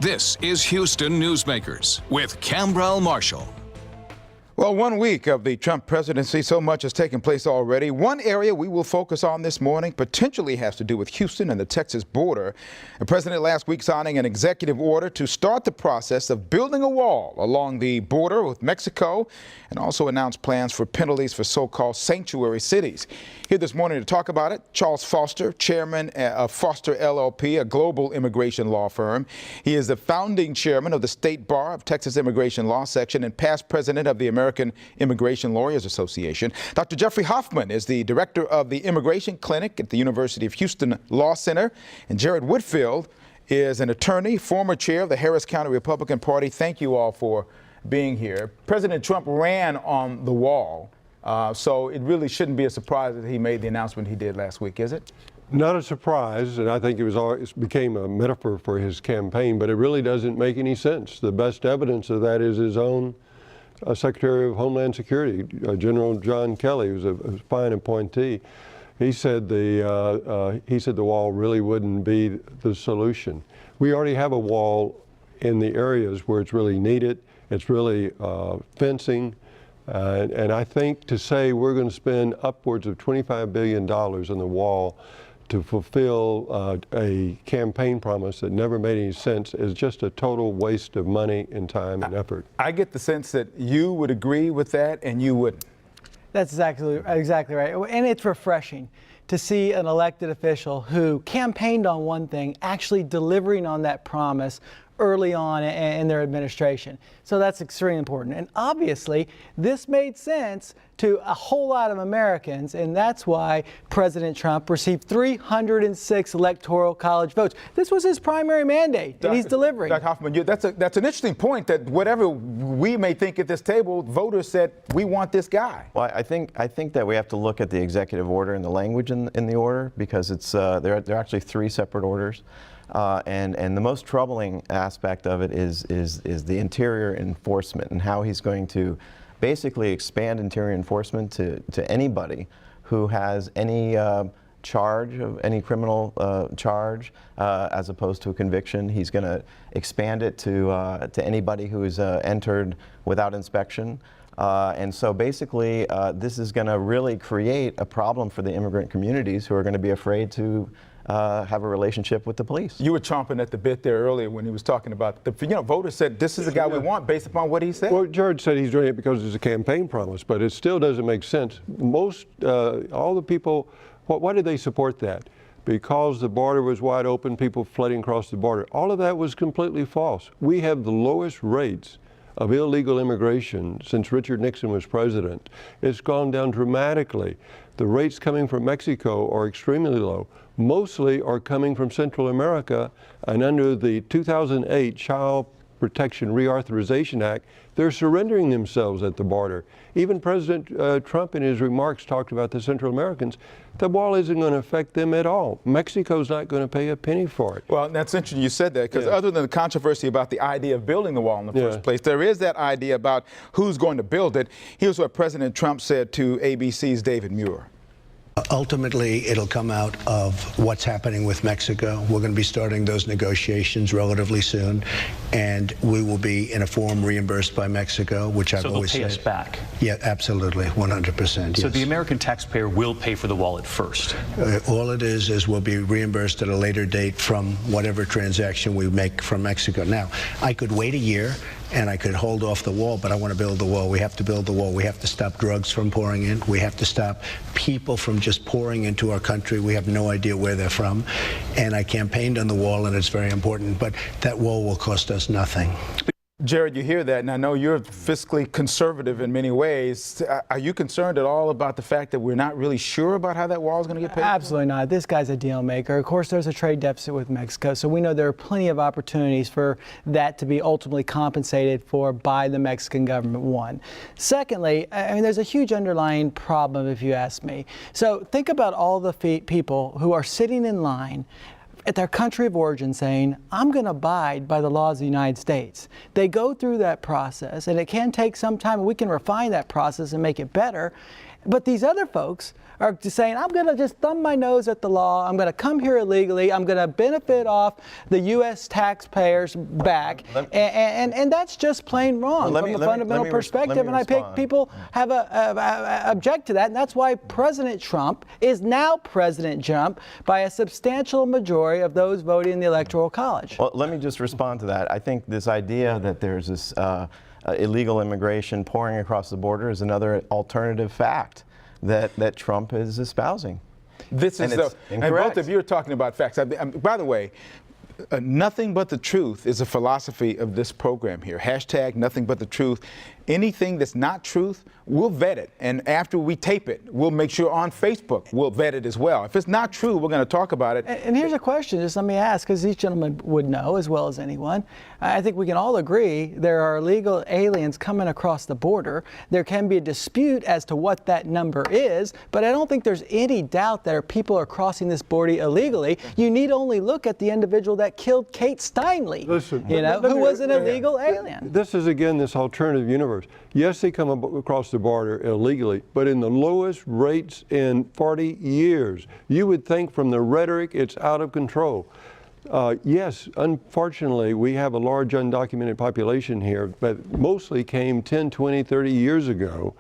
This is Houston Newsmakers with Khambrel Marshall. Well, 1 week of the Trump presidency, so much has taken place already. One area we will focus on this morning potentially has to do with Houston and the Texas border. The president last week signing an executive order to start the process of building a wall along the border with Mexico, and also announced plans for penalties for so-called sanctuary cities. Here this morning to talk about it, Charles Foster, chairman of Foster LLP, a global immigration law firm. He is the founding chairman of the State Bar of Texas Immigration Law Section and past president of the American Immigration Lawyers Association. Dr. Jeffrey Hoffman is the director of the Immigration Clinic at the University of Houston Law Center. And Jared Whitfield is an attorney, former chair of the Harris County Republican Party. Thank you all for being here. President Trump ran on the wall, so it really shouldn't be a surprise that he made the announcement he did last week, is it? Not a surprise, and I think it became a metaphor for his campaign, but it really doesn't make any sense. The best evidence of that is his own Secretary of Homeland Security, General John Kelly, who's a fine appointee. He said the wall really wouldn't be the solution. We already have a wall in the areas where it's really needed. It's really fencing, and I think to say we're going to spend upwards of $25 billion on the wall to fulfill a campaign promise that never made any sense is just a total waste of money and time and effort. I get the sense that you would agree with that and you wouldn't. That's exactly right. And it's refreshing to see an elected official who campaigned on one thing actually delivering on that promise early on in their administration. So that's extremely important. And obviously, this made sense to a whole lot of Americans, and that's why President Trump received 306 electoral college votes. This was his primary mandate, and he's delivering. Dr. Hoffman, that's an interesting point, that whatever we may think at this table, voters said, we want this guy. Well, I think that we have to look at the executive order and the language in the order, because it's there are actually three separate orders. And the most troubling aspect of it is the interior enforcement and how he's going to basically expand interior enforcement to anybody who has any charge of any criminal charge as opposed to a conviction. He's going to expand it to anybody who is entered without inspection. And so basically, this is going to really create a problem for the immigrant communities who are going to be afraid to have a relationship with the police. You were chomping at the bit there earlier when he was talking about voters said this is the guy we want based upon what he said. Well, George said he's doing it because it's a campaign promise, but it still doesn't make sense. Most, all the people, why did they support that? Because the border was wide open, people flooding across the border. All of that was completely false. We have the lowest rates of illegal immigration since Richard Nixon was president. It's gone down dramatically. The rates coming from Mexico are extremely low. Mostly are coming from Central America, and under the 2008 Child Protection Reauthorization Act, they're surrendering themselves at the border. Even President Trump in his remarks talked about the Central Americans. The wall isn't going to affect them at all. Mexico's not going to pay a penny for it. Well, that's interesting you said that, because other than the controversy about the idea of building the wall in the first place, there is that idea about who's going to build it. Here's what President Trump said to ABC's David Muir. Ultimately, it'll come out of what's happening with Mexico. We're going to be starting those negotiations relatively soon, and we will be, in a form, reimbursed by Mexico, which I've always said. So they'll pay us back? Yeah, absolutely, 100%. So yes. the American taxpayer will pay for the wall at first? All it is we'll be reimbursed at a later date from whatever transaction we make from Mexico. Now, I could wait a year and I could hold off the wall, but I want to build the wall. We have to build the wall. We have to stop drugs from pouring in. We have to stop people from just pouring into our country. We have no idea where they're from. And I campaigned on the wall, and it's very important, but that wall will cost us nothing. Jared, you hear that, and I know you're fiscally conservative in many ways. Are you concerned at all about the fact that we're not really sure about how that wall is going to get paid? Absolutely not. This guy's a deal maker. Of course, there's a trade deficit with Mexico, so we know there are plenty of opportunities for that to be ultimately compensated for by the Mexican government, one. Secondly, I mean, there's a huge underlying problem, if you ask me. So think about all the people who are sitting in line at their country of origin saying, I'm going to abide by the laws of the United States. They go through that process, and it can take some time, and we can refine that process and make it better. But these other folks are just saying, I'm going to just thumb my nose at the law. I'm going to come here illegally. I'm going to benefit off the U.S. taxpayers' back. And that's just plain wrong from a fundamental perspective. And I think people have object to that. And that's why President Trump is now President Trump by a substantial majority of those voting in the Electoral College. Well, let me just respond to that. I think this idea that there's this illegal immigration pouring across the border is another alternative fact that Trump is espousing. This is and both of you are talking about facts. By the way, nothing but the truth is a philosophy of this program here. Hashtag nothing but the truth. Anything that's not truth, we'll vet it. And after we tape it, we'll make sure on Facebook we'll vet it as well. If it's not true, we're going to talk about it. And here's a question, just let me ask, because these gentlemen would know as well as anyone. I think we can all agree there are illegal aliens coming across the border. There can be a dispute as to what that number is, but I don't think there's any doubt that people are crossing this border illegally. You need only look at the individual that killed Kate Steinle, who was an illegal alien. This is, again, this alternative universe. Yes, they come across the border illegally, but in the lowest rates in 40 years. You would think from the rhetoric it's out of control. Yes, unfortunately, we have a large undocumented population here, but mostly came 10, 20, 30 years ago.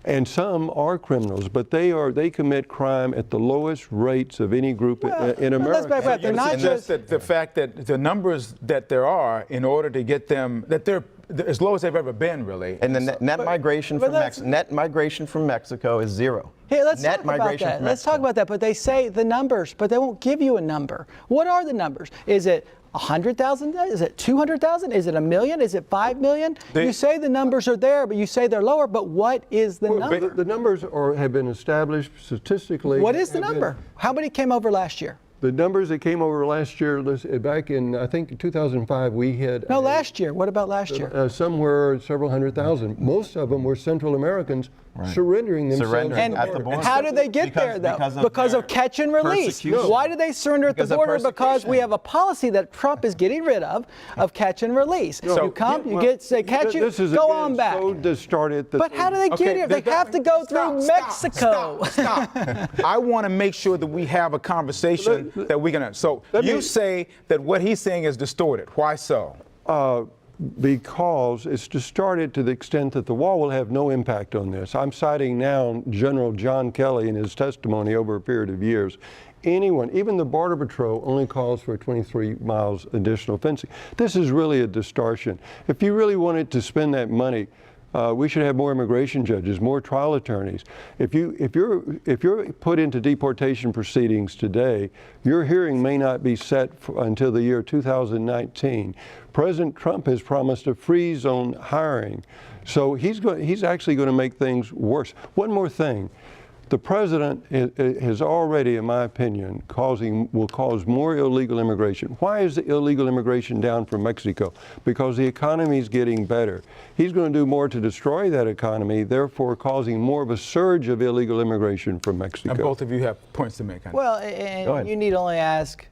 And some are criminals, but they commit crime at the lowest rates of any group in America. They're not just the fact that the numbers that there are, in order to get them, that they're as low as they've ever been, really. And the net migration from Mexico is zero. Hey, let's talk about that. Let's talk about that. But they say the numbers, but they won't give you a number. What are the numbers? Is it 100,000? Is it 200,000? Is it 1 million? Is it 5 million? You say the numbers are there, but you say they're lower. But what is the number? The numbers have been established statistically. What is the number? How many came over last year? The numbers that came over last year, back in, I think, 2005, we had... No, last year. What about last year? Somewhere several 100,000. Most of them were Central Americans surrendering themselves. And at the border. How did they get there, though? Because of catch and release. Why did they surrender at the border? Because we have a policy that Trump is getting rid of catch and release. So you come, you get, say, catch you, go on back. But how do they get here? They have to go through Mexico. Stop. I want to make sure that we have a conversation that we're going to. So you say that what he's saying is distorted. Why so? Because it's distorted to the extent that the wall will have no impact on this. I'm citing now General John Kelly in his testimony over a period of years. Anyone, even the Border Patrol, only calls for 23 miles additional fencing. This is really a distortion. If you really wanted to spend that money, we should have more immigration judges, more trial attorneys. If you're put into deportation proceedings today, your hearing may not be set until the year 2019. President Trump has promised a freeze on hiring, so he's actually going to make things worse. One more thing. The president has already, in my opinion, will cause more illegal immigration. Why is the illegal immigration down from Mexico? Because the economy is getting better. He's going to do more to destroy that economy, therefore causing more of a surge of illegal immigration from Mexico. And both of you have points to make on that. Well, and you need only ask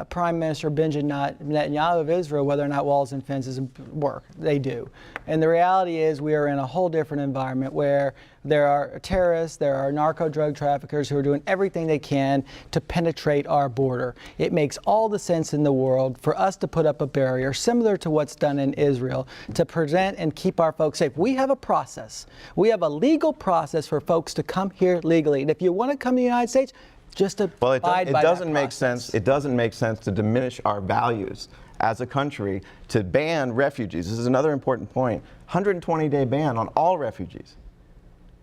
Prime Minister Benjamin Netanyahu of Israel whether or not walls and fences work. They do. And the reality is we are in a whole different environment where there are terrorists, there are narco-drug traffickers who are doing everything they can to penetrate our border. It makes all the sense in the world for us to put up a barrier similar to what's done in Israel to prevent and keep our folks safe. We have a process. We have a legal process for folks to come here legally. And if you want to come to the United States, just to it doesn't make sense. It doesn't make sense to diminish our values as a country to ban refugees. This is another important point. 120-day ban on all refugees.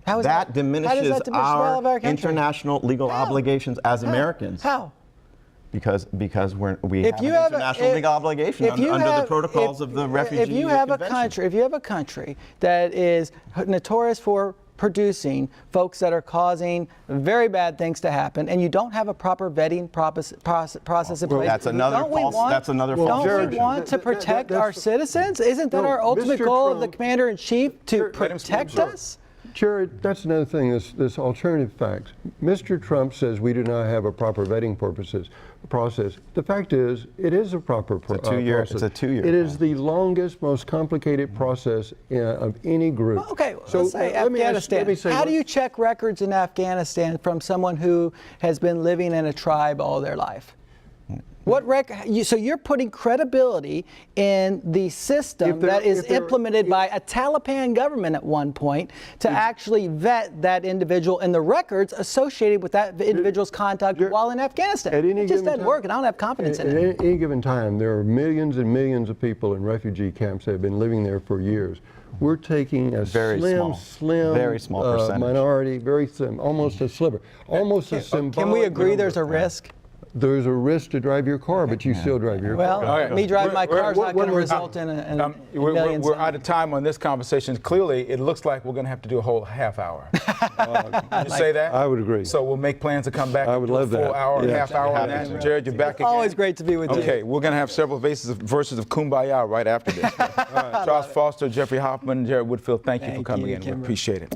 That diminishes our international legal obligations as Americans. How? Because we have an international legal obligation under the protocols of the Refugee Convention. If you have a country that is notorious for producing folks that are causing very bad things to happen, and you don't have a proper vetting process in place. That's another false. Don't we want to protect our citizens? Isn't that our ultimate goal of the Commander-in-Chief, to protect us? Jared, that's another thing, this alternative facts. Mr. Trump says we do not have a proper vetting purposes. process. The fact is, it is a proper process. It's a two-year It is the longest, most complicated process of any group. Well, okay, So let's say let me Afghanistan. say How do you check records in Afghanistan from someone who has been living in a tribe all their life? What so you're putting credibility in the system that is implemented by a Taliban government at one point to actually vet that individual and the records associated with that individual's conduct while in Afghanistan. It just doesn't work, and I don't have confidence in it. At any given time, there are millions and millions of people in refugee camps that have been living there for years. We're taking a very slim percentage. minority, very slim, almost a sliver, almost a symbolic. Can we agree number. there's a risk? There's a risk to drive your car, but you still drive your car. Well, me driving my car is not going to result in millions. We're out of time on this conversation. Clearly, it looks like we're going to have to do a whole half hour. You say that? I would agree. So we'll make plans to come back. I would love that. Full hour, Yeah. half hour on that. Jared, you're back again. Always great to be with you. Okay, we're going to have several verses of Kumbaya right after this. Charles Foster, Jeffrey Hoffman, Jared Woodfield, thank you for coming in. We appreciate it.